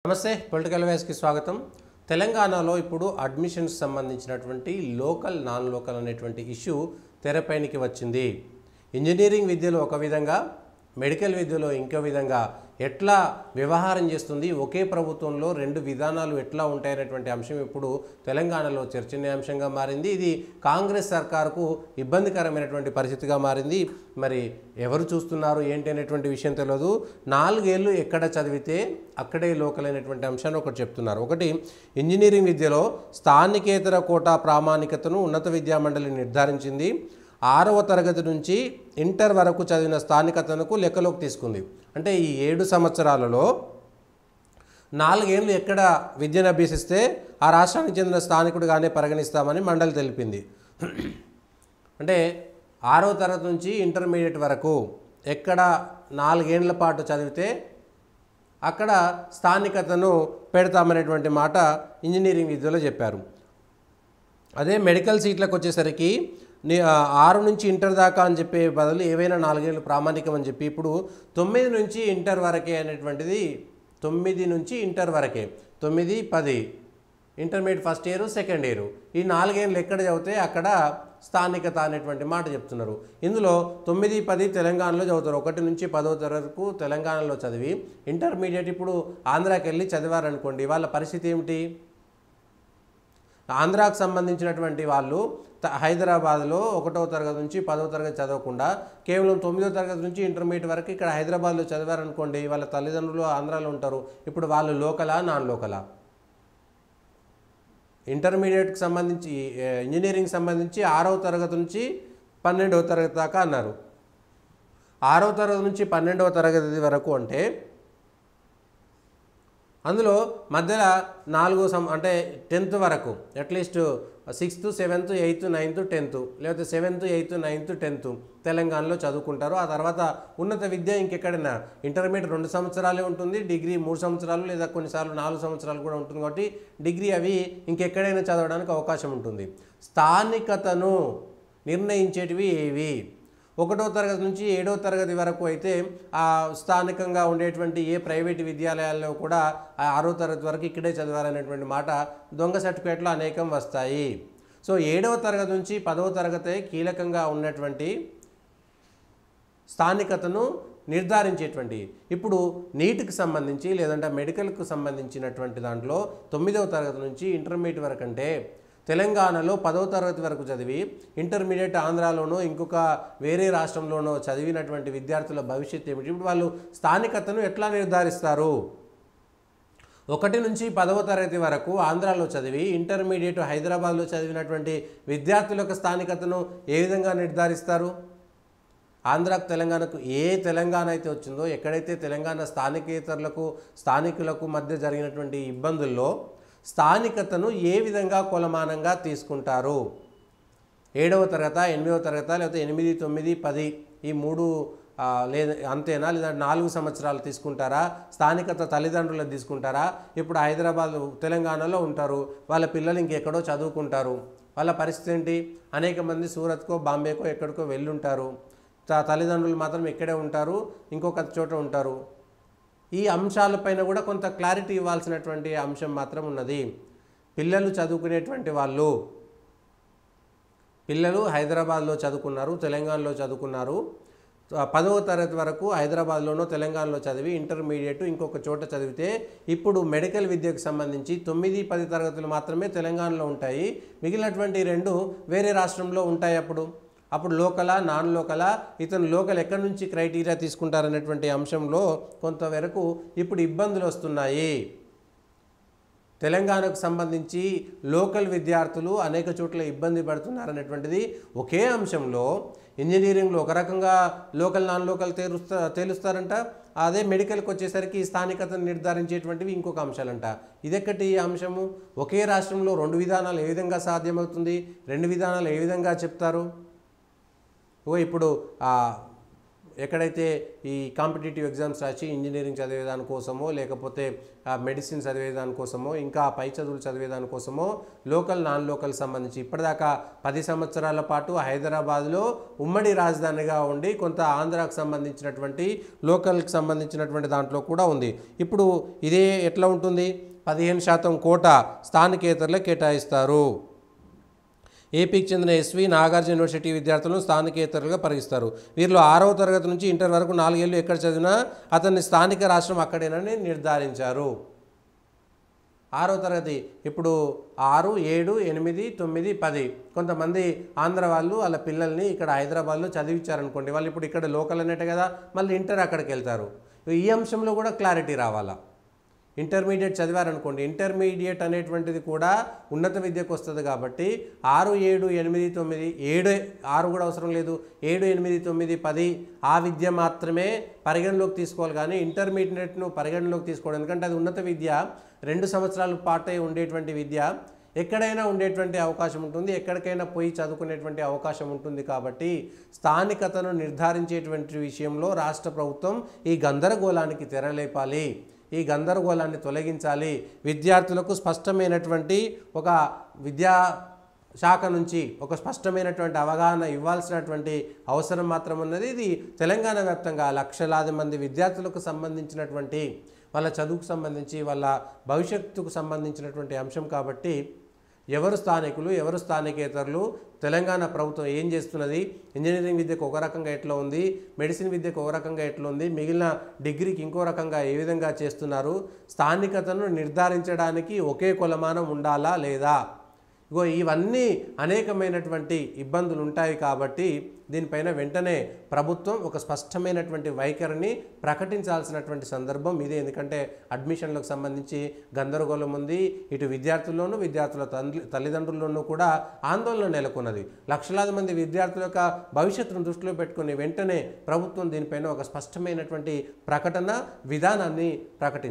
నమస్తే political voice కి స్వాగతం. తెలంగాణలో ఇప్పుడు అడ్మిషన్స్ సంబంధించినటువంటి లోకల్ నాన్ లోకల్ అనేటువంటి ఇష్యూ తెరపైనికి వచ్చింది. ఇంజనీరింగ్ విద్యలో ఒక విధంగా, మెడికల్ విద్యలో ఇంకో విధంగా ఎట్లా వ్యవహారం చేస్తుంది, ఒకే ప్రభుత్వంలో రెండు విధానాలు ఎట్లా ఉంటాయనేటువంటి అంశం ఇప్పుడు తెలంగాణలో చర్చనీయాంశంగా మారింది. ఇది కాంగ్రెస్ సర్కారుకు ఇబ్బందికరమైనటువంటి పరిస్థితిగా మారింది. మరి ఎవరు చూస్తున్నారు ఏంటి అనేటువంటి విషయం తెలియదు. 4 ఏళ్ళు ఎక్కడ చదివితే అక్కడే లోకల్ అనేటువంటి అంశాన్ని ఒకటి చెప్తున్నారు. ఒకటి, ఇంజనీరింగ్ విద్యలో స్థానికేతర కోటా ప్రామాణికతను ఉన్నత విద్యామండలి నిర్ధారించింది. 6వ తరగతి నుంచి ఇంటర్ వరకు చదివిన స్థానికతను లెక్కలోకి తీసుకుంది. అంటే ఈ 7 సంవత్సరాలలో 4 ఏళ్ళు ఎక్కడ విద్యను అభ్యసిస్తే ఆ రాష్ట్రానికి చెందిన స్థానికుడిగానే పరిగణిస్తామని మండలి తెలిపింది. అంటే 6వ తరగతి నుంచి ఇంటర్మీడియట్ వరకు ఎక్కడ 4 ఏళ్ల పాటు చదివితే అక్కడ స్థానికతను పెడతామనేటువంటి మాట ఇంజనీరింగ్ విద్యలో చెప్పారు. అదే మెడికల్ సీట్లకు వచ్చేసరికి 6 నుంచి ఇంటర్ దాకా అని చెప్పే బదులు ఏవైనా 4 ఏళ్ళు ప్రామాణికం అని చెప్పి ఇప్పుడు 9 నుంచి ఇంటర్ వరకే అనేటువంటిది, 9 నుంచి ఇంటర్ వరకే, 9, 10 intermediate first year second year, ఈ 4 ఏళ్ళు ఎక్కడ చదివితే అక్కడ స్థానికత అనేటువంటి మాట చెప్తున్నారు. ఇందులో 9, 10 తెలంగాణలో చదువుతారు. 1 నుంచి 10వ తరగతి వరకు తెలంగాణలో చదివి ఇంటర్మీడియట్ ఇప్పుడు ఆంధ్రాకి వెళ్ళి చదివారనుకోండి, వాళ్ళ పరిస్థితి ఏమిటి? ఆంధ్రాకు సంబంధించినటువంటి వాళ్ళు హైదరాబాద్లో 1వ తరగతి నుంచి 10వ తరగతి చదవకుండా కేవలం 9వ తరగతి నుంచి ఇంటర్మీడియట్ వరకు ఇక్కడ హైదరాబాద్లో చదివారనుకోండి, వాళ్ళ తల్లిదండ్రులు ఆంధ్రాలో ఉంటారు. ఇప్పుడు వాళ్ళు లోకలా నాన్ లోకలా? ఇంటర్మీడియట్కి సంబంధించి, ఇంజనీరింగ్ సంబంధించి 6వ తరగతి నుంచి 12వ తరగతి దాకా అన్నారు. 6వ తరగతి నుంచి 12వ తరగతి వరకు అంటే అందులో మధ్యలో 4 అంటే 10th వరకు at least 6th, 7th, 8th, 9th, 10th లేకపోతే 7th, 8th, 9th, 10th తెలంగాణలో చదువుకుంటారు. ఆ తర్వాత ఉన్నత విద్య ఇంకెక్కడైనా ఇంటర్మీడియట్ 2 సంవత్సరాలే ఉంటుంది, డిగ్రీ 3 సంవత్సరాలు లేదా కొన్నిసార్లు 4 సంవత్సరాలు కూడా ఉంటుంది. కాబట్టి డిగ్రీ అవి ఇంకెక్కడైనా చదవడానికి అవకాశం ఉంటుంది. స్థానికతను నిర్ణయించేటివి ఏవి? 1వ తరగతి నుంచి 7వ తరగతి వరకు అయితే ఆ స్థానికంగా ఉండేటువంటి ఏ ప్రైవేటు విద్యాలయాల్లో కూడా 6వ తరగతి వరకు ఇక్కడే చదివారనేటువంటి మాట దొంగ సర్టిఫికేట్లు అనేకం వస్తాయి. సో 7వ తరగతి నుంచి 10వ తరగతి కీలకంగా ఉన్నటువంటి స్థానికతను నిర్ధారించేటువంటి, ఇప్పుడు నీట్కి సంబంధించి లేదంటే మెడికల్కు సంబంధించినటువంటి దాంట్లో 9వ తరగతి నుంచి ఇంటర్మీడియట్ వరకు అంటే తెలంగాణలో 10వ తరగతి వరకు చదివి ఇంటర్మీడియట్ ఆంధ్రాలోనో ఇంకొక వేరే రాష్ట్రంలోనో చదివినటువంటి విద్యార్థుల భవిష్యత్తు ఏమిటి? ఇప్పుడు వాళ్ళు స్థానికతను ఎట్లా నిర్ధారిస్తారు? 1 నుంచి 10వ తరగతి వరకు ఆంధ్రాలో చదివి ఇంటర్మీడియట్ హైదరాబాద్లో చదివినటువంటి విద్యార్థుల యొక్క స్థానికతను ఏ విధంగా నిర్ధారిస్తారు? ఆంధ్రాకు తెలంగాణకు ఏ తెలంగాణ అయితే వచ్చిందో, ఎక్కడైతే తెలంగాణ స్థానికులకు మధ్య జరిగినటువంటి ఇబ్బందుల్లో స్థానికతను ఏ విధంగా కొలమానంగా తీసుకుంటారు? 7వ తరగతి, 8వ తరగతి లేకపోతే 8, 9, 10 ఈ 3 లేదా అంతేనా, లేదా 4 సంవత్సరాలు తీసుకుంటారా? స్థానికత తల్లిదండ్రులకు తీసుకుంటారా? ఇప్పుడు హైదరాబాద్ తెలంగాణలో ఉంటారు, వాళ్ళ పిల్లలు ఇంకెక్కడో చదువుకుంటారు, వాళ్ళ పరిస్థితి ఏంటి? అనేక మంది సూరత్కో బాంబేకో ఎక్కడికో వెళ్ళుంటారు, తల్లిదండ్రులు మాత్రం ఇక్కడే ఉంటారు, ఇంకొక చోట ఉంటారు. ఈ అంశాలపైన కూడా కొంత క్లారిటీ ఇవ్వాల్సినటువంటి అంశం మాత్రం ఉన్నది. పిల్లలు చదువుకునేటువంటి వాళ్ళు, పిల్లలు హైదరాబాద్లో చదువుకున్నారు, తెలంగాణలో చదువుకున్నారు, 10వ తరగతి వరకు హైదరాబాద్లోనో తెలంగాణలో చదివి ఇంటర్మీడియట్ ఇంకొక చోట చదివితే ఇప్పుడు మెడికల్ విద్యకు సంబంధించి 9, 10 తరగతులు మాత్రమే తెలంగాణలో ఉంటాయి, మిగిలినటువంటి 2 వేరే రాష్ట్రంలో ఉంటాయి. అప్పుడు లోకలా నాన్ లోకలా, ఇతను లోకల్ ఎక్కడి నుంచి క్రైటీరియా తీసుకుంటారనేటువంటి అంశంలో కొంతవరకు ఇప్పుడు ఇబ్బందులు వస్తున్నాయి. తెలంగాణకు సంబంధించి లోకల్ విద్యార్థులు అనేక చోట్ల ఇబ్బంది పడుతున్నారనేటువంటిది ఒకే అంశంలో ఇంజనీరింగ్లో ఒక రకంగా లోకల్ నాన్ లోకల్ తేలుస్తారంట, అదే మెడికల్కి వచ్చేసరికి స్థానికతను నిర్ధారించేటువంటివి ఇంకొక అంశాలంట. ఇదెక్కటి అంశము? ఒకే రాష్ట్రంలో 2 విధానాలు ఏ విధంగా సాధ్యమవుతుంది? 2 విధానాలు ఏ విధంగా చెప్తారు? ఇప్పుడు ఎక్కడైతే ఈ కాంపిటేటివ్ ఎగ్జామ్స్ రాసి ఇంజనీరింగ్ చదివేదాని కోసమో లేకపోతే మెడిసిన్ చదివేదాని కోసమో ఇంకా పై చదువులు చదివేదాని కోసమో లోకల్ నాన్ లోకల్ సంబంధించి ఇప్పటిదాకా 10 సంవత్సరాల పాటు హైదరాబాద్లో ఉమ్మడి రాజధానిగా ఉండి కొంత ఆంధ్రాకు సంబంధించినటువంటి లోకల్కి సంబంధించినటువంటి దాంట్లో కూడా ఉంది. ఇప్పుడు ఇదే ఎట్లా ఉంటుంది? 15% కోటా స్థానికేతరులకు కేటాయిస్తారు. ఏపీకి చెందిన ఎస్వి నాగార్జున యూనివర్సిటీ విద్యార్థులను స్థానికేతరులుగా పరిగణిస్తారు. వీరిలో 6వ తరగతి నుంచి ఇంటర్ వరకు 4 ఏళ్ళు ఎక్కడ చదివినా అతన్ని స్థానిక రాష్ట్రం అక్కడేనని నిర్ధారించారు. 6వ తరగతి ఇప్పుడు 6, 7, 8, 9, 10 కొంతమంది ఆంధ్ర వాళ్ళు వాళ్ళ పిల్లల్ని ఇక్కడ హైదరాబాద్లో చదివించారనుకోండి, వాళ్ళు ఇప్పుడు ఇక్కడ లోకల్ అనేటే కదా, మళ్ళీ ఇంటర్ అక్కడికి వెళ్తారు. ఈ అంశంలో కూడా క్లారిటీ రావాలా. ఇంటర్మీడియట్ చదివారనుకోండి, ఇంటర్మీడియట్ అనేటువంటిది కూడా ఉన్నత విద్యకు వస్తుంది కాబట్టి 6, 7, 8, 9, 7, 6 కూడా అవసరం లేదు, 7, 8, 9, 10 ఆ విద్య మాత్రమే పరిగణలోకి తీసుకోవాలి. కానీ ఇంటర్మీడియట్ను పరిగణలోకి తీసుకోవడం, ఎందుకంటే అది ఉన్నత విద్య, 2 సంవత్సరాల పాటే ఉండేటువంటి విద్య, ఎక్కడైనా ఉండేటువంటి అవకాశం ఉంటుంది, ఎక్కడికైనా పోయి చదువుకునేటువంటి అవకాశం ఉంటుంది. కాబట్టి స్థానికతను నిర్ధారించేటువంటి విషయంలో రాష్ట్ర ప్రభుత్వం ఈ గందరగోళానికి తెరలేపాలి, ఈ గందరగోళాన్ని తొలగించాలి. విద్యార్థులకు స్పష్టమైనటువంటి ఒక విద్యా శాఖ నుంచి ఒక స్పష్టమైనటువంటి అవగాహన ఇవ్వాల్సినటువంటి అవసరం మాత్రం ఉన్నది. ఇది తెలంగాణ వ్యాప్తంగా లక్షలాది మంది విద్యార్థులకు సంబంధించినటువంటి వాళ్ళ చదువుకు సంబంధించి వాళ్ళ భవిష్యత్తుకు సంబంధించినటువంటి అంశం కాబట్టి ఎవరు స్థానికులు ఎవరు స్థానికేతరులు, తెలంగాణ ప్రభుత్వం ఏం చేస్తున్నది, ఇంజనీరింగ్ విద్యకు ఒక రకంగా ఎట్లా ఉంది, మెడిసిన్ విద్యకు ఒక రకంగా ఎట్లా ఉంది, మిగిలిన డిగ్రీకి ఇంకో రకంగా ఏ విధంగా చేస్తున్నారు, స్థానికతను నిర్ధారించడానికి ఒకే కొలమానం ఉండాలా లేదా, ఇగో ఇవన్నీ అనేకమైనటువంటి ఇబ్బందులు ఉంటాయి. కాబట్టి దీనిపైన వెంటనే ప్రభుత్వం ఒక స్పష్టమైనటువంటి వైఖరిని ప్రకటించాల్సినటువంటి సందర్భం ఇదే. ఎందుకంటే అడ్మిషన్లకు సంబంధించి గందరగోళం ఉంది, ఇటు విద్యార్థుల్లోనూ విద్యార్థుల తల్లిదండ్రుల్లోనూ కూడా ఆందోళన నెలకొన్నది. లక్షలాది మంది విద్యార్థుల యొక్క భవిష్యత్తును దృష్టిలో పెట్టుకుని వెంటనే ప్రభుత్వం దీనిపైన ఒక స్పష్టమైనటువంటి ప్రకటన విధానాన్ని ప్రకటించాలి.